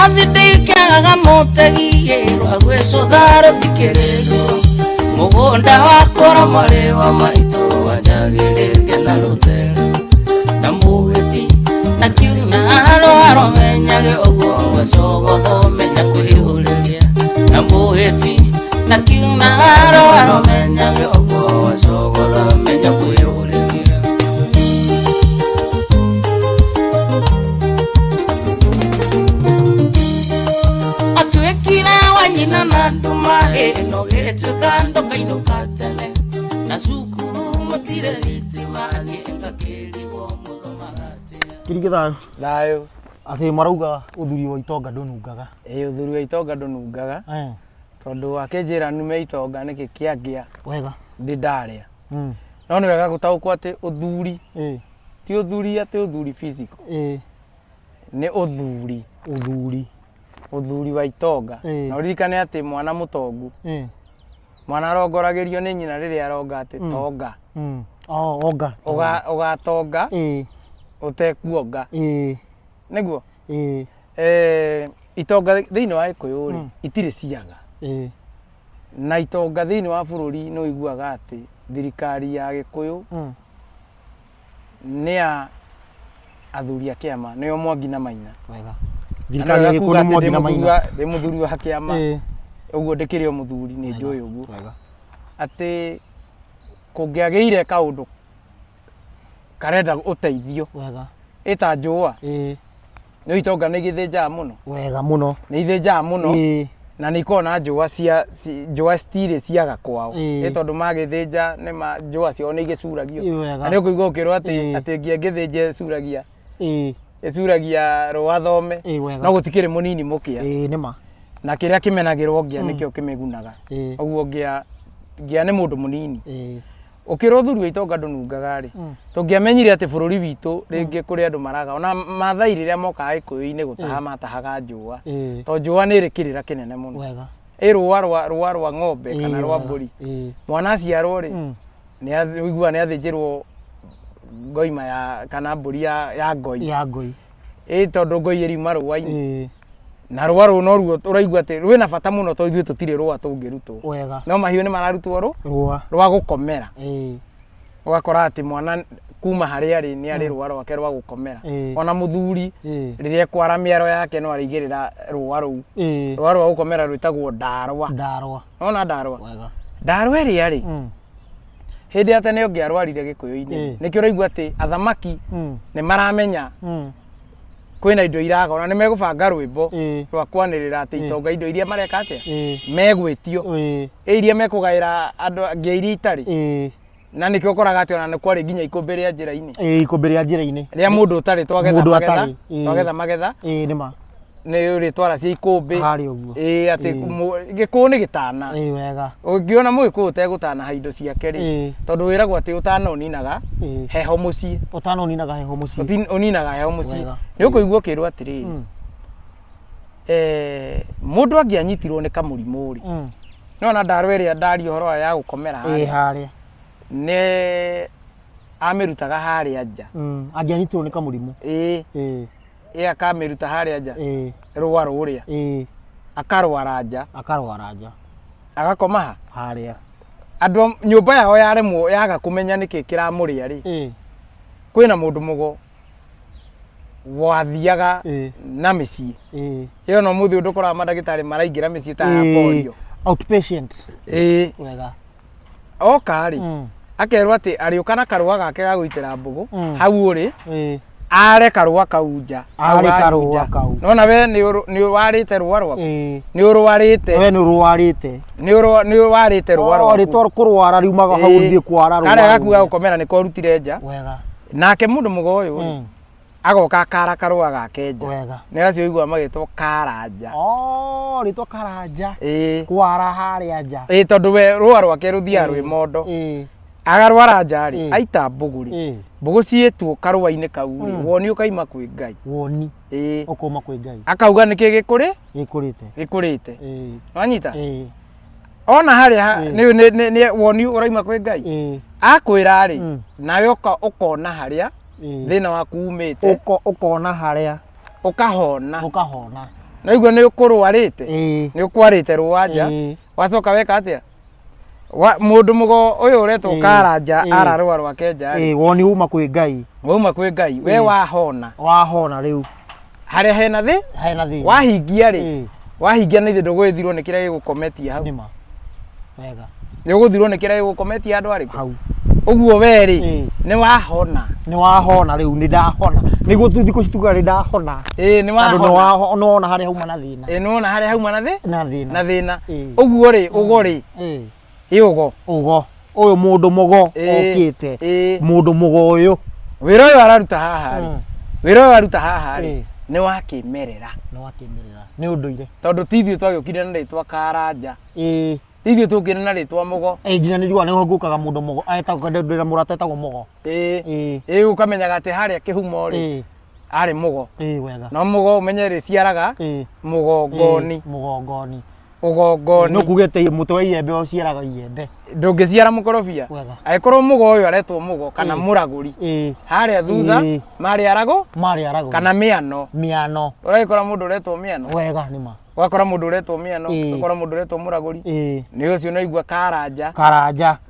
David kiagaga mutegi rwa gwicutha rutikirirwo mugunda wakora mariwa maitu wajagiririe na rutere na mugiti na kiuna aromenyage uguo wacogotho menya kwihuriria na mugiti na kiuna aromenyage uguo wacogotho menya kwihuriria atwekira wanyina na nduma ino gituka ndokaino tene na cukuru mutire ritima ngakirigwo muthomagate Kirige thayo Thayo ati marauga uthuri wa itonga ndunungaga uthuri wa itonga ndunungaga tondu akenjira nume itonga niki kiagia wega ndidaria no ni wega gutaukwo ati uthuri ti uthuri ati uthuri physical ni uthuri wa itonga na ririkane ati mwana mutongu mwana arongoragirio ni nyina riria aronga ati tonga oga ugatonga utekuonga niguo itonga thiini wa Gikuyu ri itire ciaga na itonga thiini wa bururi no iguaga ati thirikari ya Gikuyu ni a athuri a kiama nio Mwangi na Maina wega thirikari ya Gikuyu ni Mwangi na Maina ndi muthuri wa kiama uguo ndikiri o muthuri ni njui uguo ati kungiagiire kaundu karenda uteithio wega ita njua no itonga ni githinja muno wega muno ni ithinja muno na ni kona njua njua stile ciaga kwao tondu magithinja ni njua cio ni igicuragio na ni kuigua ukirwo ati ngithinje curagia icuragia rwathome no gutikiri munini mukia nima na kiria kimenagirwo ngia nikio kimigunaga uguo ngia ni mundu munini ukirwo thuri wa itonga ndunungaga ri tungiamenyire ati bururi witu ringi kuri andu maraga ona mathai riria moka Gikuyu-ini gutaha matahaga njua to njua ni rikirira kinene muno wega rwa ng'ombe kana rwa mburi mwana aciarwo ri ni aigua ni athinjirwo ngoima ya kana mburi ya ngoi tondu ngoi iriuma rũa-ini na rũa rũu no ruo uraigua ati rwina bata muno to ithuĩ tutire rũa tungirutwo no mahiũ ni mararutwo rwa gukomera ugakora ati mwana kuma haria ri ni ari rũa rwake rwa gukomera ona muthuri riria kwara miaro yake no arigirira rũa rũu rũa rwa gukomera rwitagwo ndarwa ona ndarwa iria ri hindi ate ni ongiarwarire Gikuyu-ini nikio raigua ati athamaki ni maramenya kwina indo iraga ona ni megubanga rwimbo rwa kwanirira ati itonga indo iria mareka atia megwitio iria mekugaira andu angi iria itari na nikio koraga ati ona ni kwari nginya ikumbi ria njira-ini ikumbi ria njira-ini ria mundu utari twagetha magetha nima ni uri twara cia ikumbi hari uguo ati Gikuyu ni gitana wega ungiona Mugikuyu utegutana ha indo ciake ri tondu wiragwo ati utana uninaga heho mucii uninaga heho mucii ni ukuigua kirwo atiri mundu angianyitirwo ni kamurimu ri nona ndarwa iria ndari uhoro ya gukomera haria ni amirutaga haria nja angianyitirwo ni kamurimu akamiruta haria nja rũa rũria akarwara nja agakoma haria andu nyumba yao yaremwo yaga kumenya niki kiramuria ri kwina mundu mugo wathiaga na micii iyo no muthi ndukora madagitari maraingira micii ta polio outpatient wega okari akerwo ati ariukana karua gake ga guitira mbugu hau uri are karua kaunja nona we ni warite rũa rwaku ni urwarite we ni urwarite ni urwarite rũa rwaku ritwa kurwara riumaga hau thie kwara rũa kare gaku ga gukomera ni korutire nja wega nake mundu mugo uyu agoka kara karua gake nja wega ni acio igua magitwo karanja ritwa karanja kwara haria nja tondu we rũa rwake ruthia rwi mondo agarwara nja ri aita mbugu ri mbugu cietwo karua-ini kau ri woni ukaima kwi Ngai woni ukoma kwi Ngai akauga niki gikurite wanyita ona haria ni woni uraima kwi Ngai akwira ri nawe ukona haria thina waku umite ukona haria ukahona na igua ni ukurwarite ni ukwarite ruwanja wacoka weka atia mundu mugo uyu uretwo Karanja ararua rwake nja woni uma kwi Ngai we wahona riu haria hena thi wahingia ri wahingia ni ndugwithirwo ni kira gigukometia hau nima wega ni uguthirwo ni kira gigukometia andu ariku hau uguo we ri ni wahona riu ni ndahona niguo thikũ cituga ni ndahona ni wahona nona haria hauma na thina nona haria hauma na thina uguo ri ugo ri ugo uyu mundu mugo okite mundu mugo uyu wira uyu araruta haha ri ni wakimerera ni unduire tondu tithio twagiukire na ritwa Karanja tithio tukire na ritwa mugo nginya ni niho ngukaga mundu mugo aetagwo ndira murata etagwo mugo ukamenyaga ati haria kihumo ri ari mugo wega no mugo umenye ri ciaraga mugongoni no kugete muto wa iembe uciaraga iembe ndungiciara mukorobia agikorwo mugo uyu aretwo mugo kana muraguri haria thutha mari arago kana miano uragikora mundu uretwo miano wega nima ugakora mundu uretwo miano ugakora mundu uretwo muraguri ni ucio no igua Karanja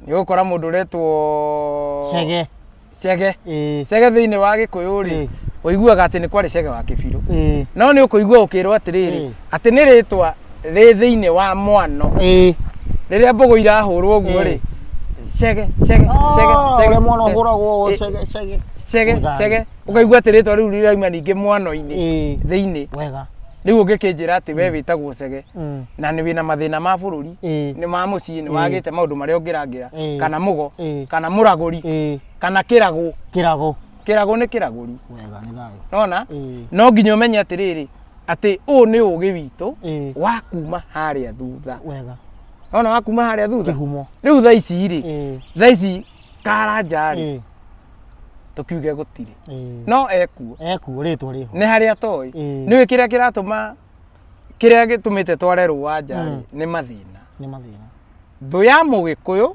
ni ugakora mundu uretwo Chege thiini wa Gikuyu ri uiguaga ati ni kwari Chege wa Kibiru no ni ukuigua ukirwo atiriri ati ni ritwa ri thiini wa mwano riria mbogo irahurwo uguo ri Chege mwana huragwo Chege ukaigua ati ritwa riu rirauma ningi mwano-ini thiini wega riu ungikinjira ati we witagwo Chege na ni wina mathina ma bururi ni ma mucii ni wagite maundu maria ungirangira kana mugo kana muraguri kana kirago ni kiraguri wega ni thayo nona no nginya umenye atiriri ati u ni ugi witu wa kuma haria thutha wega nona wa kuma haria thutha kihumo riu thaa ici Karanja ri tukiuge gutire no ekuo ritwa riho ni haria toi ni we kiria kiratuma kiria gitumite tware ruwanja ni mathina thu ya Mugikuyu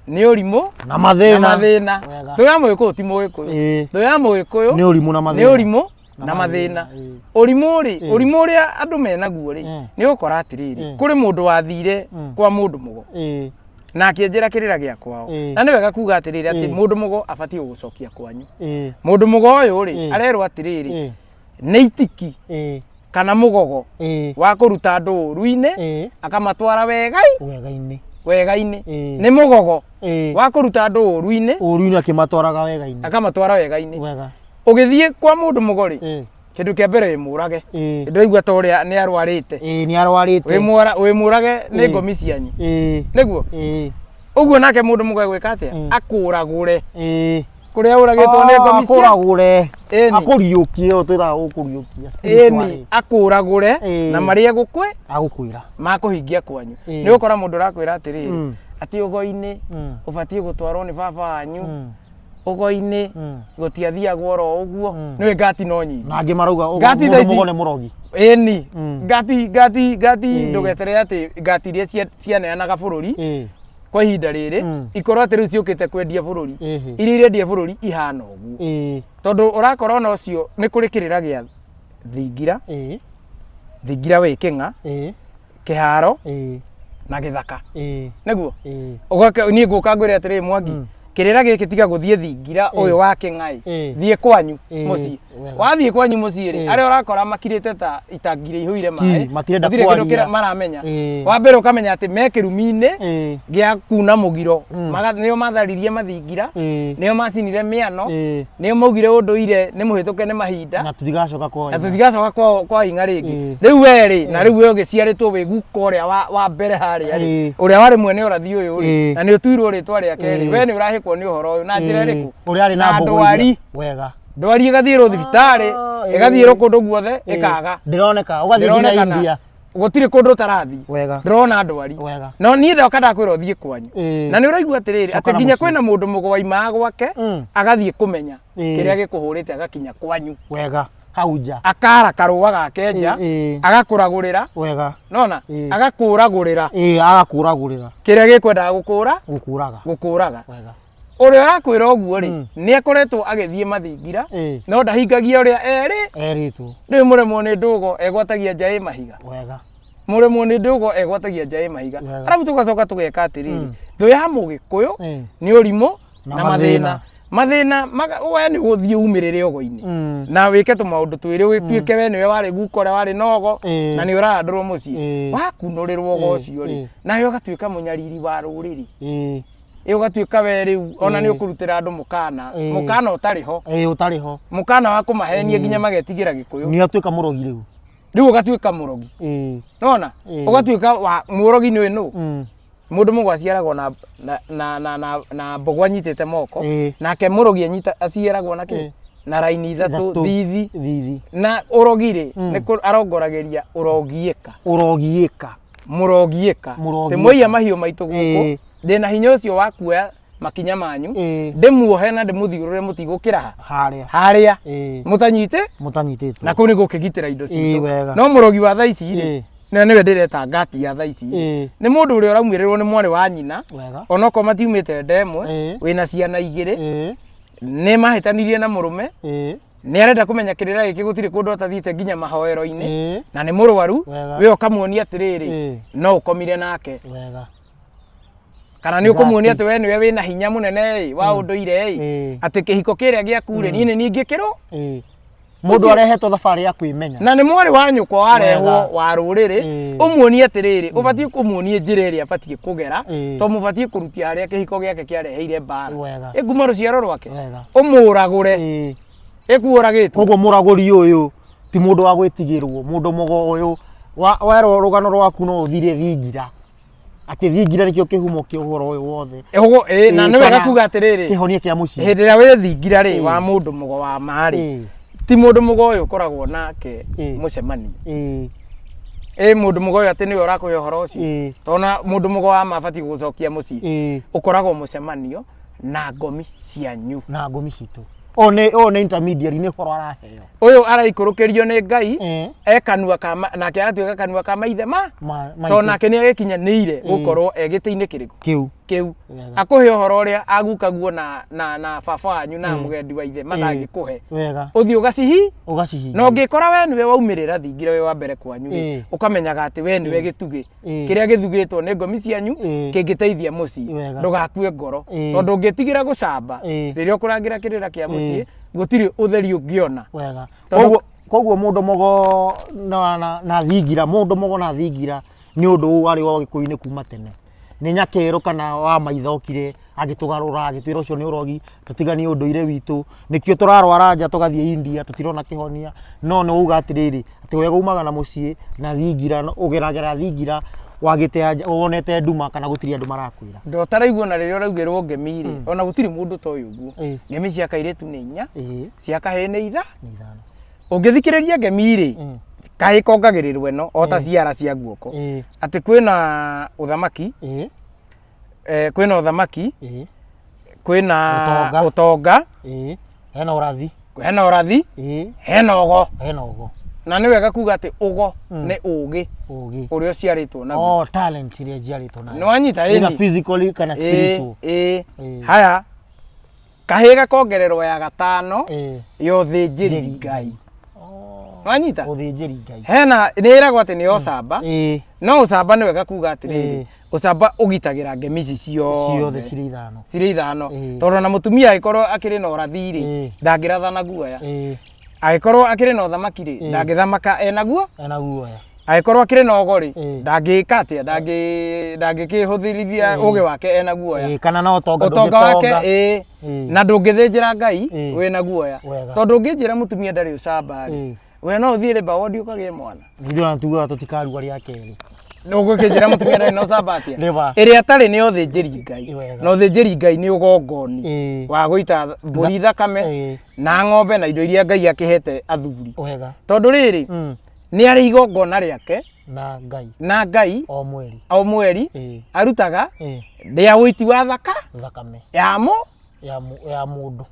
ni urimu na mathina thu ya Mugikuyu ti Mugikuyu thu ya Mugikuyu ni urimu na mathina urimu ria andu menaguo ri ni ukora atiriri kuri mundu wathire kwa mundu mugo na akienjera kirira gia kwao na ni wega kuga atiriri ati mundu mugo abatie gucokia kwanyu mundu mugo uyu ri arerwo atiriri ni itiki kana mugogo wa kuruta andu uruine akamatwara wegaini ni mugogo wa kuruta andu uruine akamatwara wegaini ugithie kwa mundu mugori kindu kia mbere imurage ndiraigua ta uria ni arwarite wimurage ni ngomi cianyu niguo uguo nake mundu mugo gwika atia akuragure kuria uragitwo ni ngomi cianyu akuriukie utira ukuriukia akuragure na maria agukwira makuhingia kwanyu ni ukora mundu rakwira atiriri ati ugo-ini ubatie gutwarwo ni baba wanyu ugo-ini gutiathiagwo ro uguo ni ngati no nyingi na angi marauga mundu mugo ni murogi ngati ndugetere ati ngati iria cianeanaga bururi kwa ihinda riri ikorwo ati riu ciukite kwendia bururi iria irendia bururi ihana uguo tondu urakora na ucio ni kuri kirira gia thingira wi King'a Kiharo na Githaka niguo ni nguka ngwire atiri Mwangi kirira giki tiga guthie thingira uyu wa King'a thie kwanyu mucii wathie kwanyu mucii ri aria urakora makirite ta itangire ihuire mai matirenda kwaria maramenya wa mbere ukamenya ati me kirumi-ini gia kuna mugiro nio matharirie mathingira nio macinire miano nio maugire unduire ni muhituke ni mahinda na tutigacoka kwa Ing'a ringi riu weri na riu we ugiciaritwo wi guko uria wa mbere haria ri uria wari mwene urathi uyu ri na ni utuirwo ritwa riake ri we ni urahikwo ni uhoro uyu na njira iriku uria ari na ndwari wega ndwari igathiro thibitari igathiro kundu guothe ikaga ndironeka ugathie nginya India gutire kundu tarathi wega ndrona ndwari no ni ndoka ndakwira uthie kwanyu na ni uraigua atiriri ati nginya kwina mundu mugo waimaga gwake agathie kumenya kiria gikuhurite agakinya kwanyu wega hauja akara karua gake nja agakuragurira wega nona agakuragurira agakuragurira kiria gikwendaga gukuraga wega uria arakwira oguo ri ni akoretwo agithie mathingira no ndahingagia uria eritwo riu muremwo ni ndugo egwatagia njai mahiga wega muremwo ni ndugo egwatagia njai mahiga arabu tugacoka tugeka atiriri thu ya mugikuyu ni urimo na mathina we ni guthie umirire ogo-ini na wike tu maundu twiri wituike we niwe wari gukore wari nogo na ni urandurwo mucii wakunurirwo ogo ucio ri nawe ugatuika munyariri wa ruriri ugatuika we riu ona ni ukurutira andu mukana utariho mukana wa kumahenia nginya magetigira gikuyu ni atuika murogi riu ugatuika murogi nona ugatuika murogi ni no mundu mugwaciaragwo na mbogwa nyitete moko nake murogi anyita aciaragwo nake na raini ithatu thithi na urogire ni arongorageria urogiika timwiya mahiu maitu guku ndina hinya ucio wa kuoya makinya manyu ndimuohe na ndimuthiurure mutigukira haria mutanyite na kuni gukigitira indo citu no murogi wa thaici ri niwe ndireta ngati ya thaici ni mundu uria uramwirirwo ni mwari wa nyina onoko matiumite ndemwe wina ciana igiri ni mahitanirie na murume ni arenda kumenya kirira giki gutiri kundu atathiite nginya mahoero-ini na ni murwaru we ukamuonia atiriri no ukomire nake kana ni ukumuonia ati we niwe wina hinya munene wa unduire ati kihiko kiria giaku ri ni ngikiro mundu arehetwo thabari ya kwimenya na ni mwari wa nyukwa warehwo wa ruriri umuonie atiriri ubatie kumuonie njira iria abatie kugera to mubatie kurutia haria kihiko giake kiareheire mbara iguma ruciaro rwake umuragure ikuuragitwo koguo muraguri uyu ti mundu wa gwitigirwo mundu mugo uyu wero rugano rwaku no uthire thingira ati thingira nikio kihumo kia uhoro uyu wothe na ni wega kuga atiriri kihonie kia mucii hindi ria wi thingira ri wa mundu mugo wa mari ti mundu mugo uyu ukoragwo nake mucemani mundu mugo uyu ati niwe urakuhe uhoro ucio tona mundu mugo wa mabati gucokia mucii ukoragwo mucemanio na ngomi cianyu na ngomi citu one intermediary ni horo araheo uyu araikurukirio ni Ngai ekanua kama nake atuika kanua kama ithe to nake ni agikinyaniire gukorwo egitiine kiriku kiu akuhe uhoro uria agukaguo na baba wanyu na mugendi wa ithe mathagikuhe wega uthii ugacihi no ngikora we niwe waumirira thingira we wa mbere kwanyu ukamenyaga ati we niwe gitugi kiria githugitwo ni ngomi cianyu kingiteithia mucii ndugakue ngoro tondu ngitigira gucamba riria ukurangira kirira kia mucii gutiri utheri ungiona wega koguo mundu mugo na thingira mundu mugo na thingira ni undu wari wa gikuini kuma tene ni nyakero kana wa maithokire agitugarura agitwira ucio ni urogi tutiganie unduire witu nikio turarwara nja tugathie India tutirona kihonia no ni uga atiriri ati wega umaga na mucii na thingira ugeragera thingira wagite wonete nduma kana gutiri andu marakwira ndo taraigwo na riria uraugirwo ngemi ri ona gutiri mundu to uguo ngemi cia kairetu ni 4 cia kahe ni 5 ungithikiriria ngemi ri kai kongagirirwe no ota ciara cia guoko ati kwina uthamaki kwina uthamaki kwina utonga hena urathi hena ogo na ni wega kuga ati ugo ni ugi uria ciaritwo na talent iria ciaritwo na ni wanyita either physically kana spiritual haya kahiga kongererwo ya 5 yo thinjiri Ngai wanyita uthinjiri Ngai hena ni iragwo ati ni ocamba no ucamba ni wega kuga ati ucamba ugitagira ngemi ciothe cirĩ ithano tondu na mutumia agikorwo akiri na urathi ri ndangirathana guoya agikorwo akiri na uthamaki ri ndangithamaka enaguo agikorwo akiri na ogori ndangika atia ndangikihũthĩrithia ugi wake enaguoya kana na utonga wake na ndungithinjira Ngai wina guoya tondu unginjira mutumia ndari ucamba ri we no uthire bawodi ukagie mwana ndio natuga tutikaruga ria keri nugukinjira mutumia ndari no ucamba atia iria atari ni uthinjiri Ngai no uthinjiri Ngai ni ugongoni wa guita mburi thakame na ng'ombe na indo iria Ngai akihete athuri tondu riri ni ari igongona riake na Ngai o mweri arutaga ria uiti wa thakame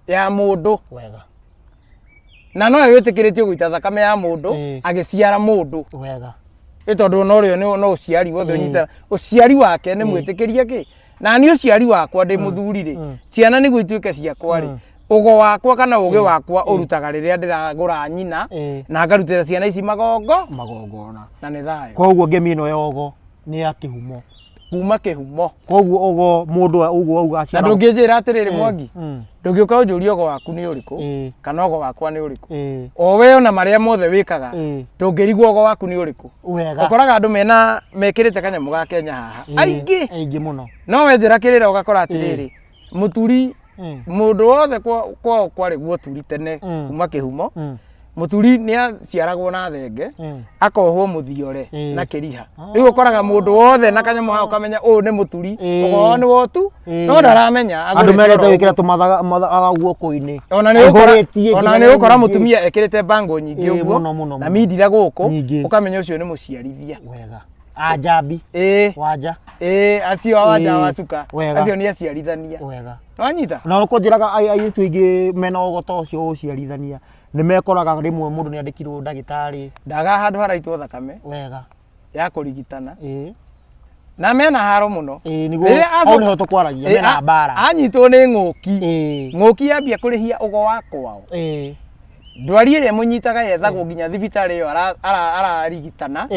ya mundu wega na no ewitikiritie guita thakame ya mundu agiciara mundu wega tondu no rio no uciari wothe unyita uciari wake ni mwitikirie ki na ni uciari wakwa ndi muthuri ri ciana niguo ituike ciakwa ri ugo wakwa kana uge wakwa urutaga riria ndiragura nyina na ngarutira ciana ici magongona na ni thayo koguo ngemi ino yogo ni ya kihumo kuma kihumo koguo ugo mundu ugo auga aciara na ndungijira atiriri Mwangi ndungiuka unjuria ugo waku ni uriku kana ugo wakwa ni uriku o we ona maria mothe wikaga ndungirigwo ugo waku ni uriku wega ukoraga andu mekirite kanyamu ga Kenya haha aingi muno no wenjira kirira ugakora atiriri muturi mundu wothe kwari guo turi tene kuma kihumo muturi ni aciaragwo na thenge akohwo muthiore na kiriha riu ukoraga mundu wothe na kanyamu ha ukamenya uyu ni muturi ugo ni wotu no ndaramenya andu merete wikira tumathaga guoko-ini ona ni ukora mutumia ekirite bango nyingi uguo na mindira guku ukamenya ucio ni muciarithia wega ajambi wanja acio wanja wacuka acio ni aciarithania wega wanyita na uko njiraga aitu ingi mena ugoto ucio uciarithania ni mekoraga rimwe mundu ni andikirwo ndagitari ndaga handu haraitwo thakame wega ya kurigitana na mena haro muno niguo au niho tukwaragia mena mbara anyitwo ni nguki yambia kurihia ugo wakwao ndwari ire munyitaga yethagwo nginya thibitari iyo ararigitana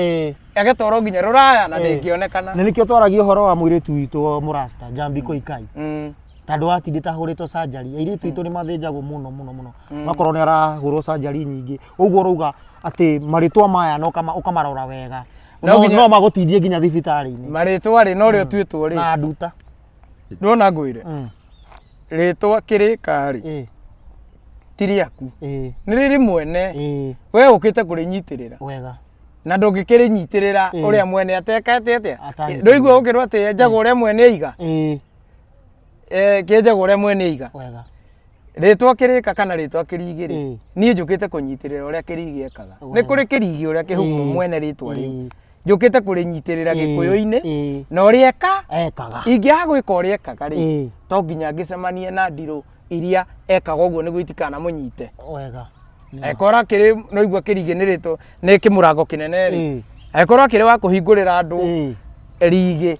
agetoro nginya ruraya na ndingionekana ni nikio twaragia uhoro wa muiritu witu Murasta Jambi Koikai tandu atindita huritwo surgery airitu itu ni mathinjagwo muno bakorwo ni arahurwo surgery nyingi uguo ruga ati maritwa maya no ukamarora wega no magutindie nginya thibitari-ini maritwa ri no rio twitwo ri na nduta ndona ngwire ritwa kirika ri tiriaku ni riri mwene we ukite kurinyitirira wega na ndungikiri nyitirira uria mwene atekate atia ndoigua ukirwa ati enjaga uria mwene iga kienjaga uria mwene iga wega ritwa kirika kana ritwa kirigiri nie njukite kunyitirira uria kirigi ekaga ni kuri kirigi uria kihumo mwene ritwa ri njukite kurinyitirira gikuyu-ini na uria ekaga ingiagwika uria ekaga ri to nginya ngicemanie na ndiro iria ekaga uguo niguo itikana munyite wega ekora kiri no igua kirigi ni ritwa ni kimurango kinene ri ekora kiri wa kuhingurira andu rigi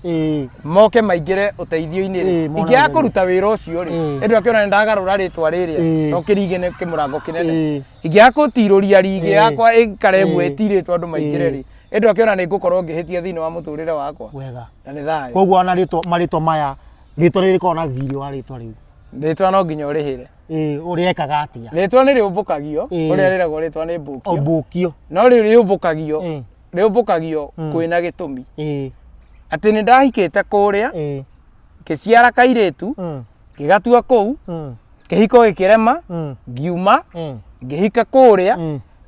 moke maingire uteithio-ini ri ingia kuruta wira ucio ri endu akiona ndagarura ritwa riria to kirigi ni kimurango kinene ingia kutiruria rigi yakwa ikaregwe etiritwa andu maingire ri endu akiona ni ngukorwo ngihitia thiini wa muturire wakwa wega na ni thayo koguo ana maritwa maya ritwa riri kona thiri wa ritwa riu ritwa no nginya urihire uria ekaga atia ritwa ni riumbukagio uria riragwo ritwa ni mbukio no riumbukagio kwina gitumi ati ni ndahikite kuria ngiciara kairitu ngigatua kuu kihiko gikirema ngiuma ngihika kuria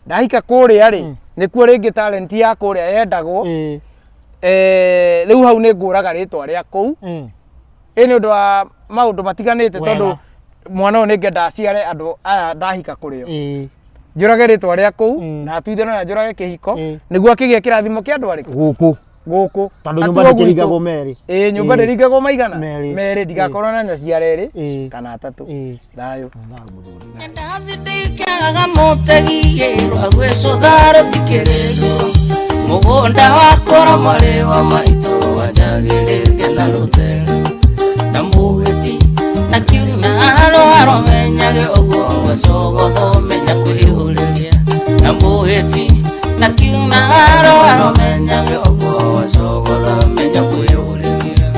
ndahika kuria ri nikuo ringi talent ya kuria yendagwo riu hau ni nguraga ritwa ria kuu ni undu wa maundu matiganite tondu mwana uyu ningenda aciare andu aya ndahika kurio njurage ritwa ria kuu na atuithane na njurage kihiko niguo akigia kirathimo kia andu ariku guku tondu nyumba ndiringagwo meri nyumba ndiringagwo maigana meri ndigakorwo na nyaciara iri kana atatu thayo ndathindikaga mutegi rwagwicutha rutikirirwo mugunda wakora mariwa maitu wanjagiririe na rutere na muhiti na kiuna aromenyage uguo gwicogotho menya kwihuriria na muhiti na kiuna aromenyage uguo gwicogotho menya kwihuriria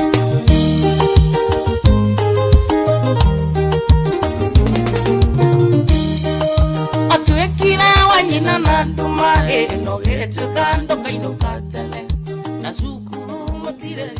atuikire wanyina na nduma ino gituika ndoka-inuka tene na cukuru mutire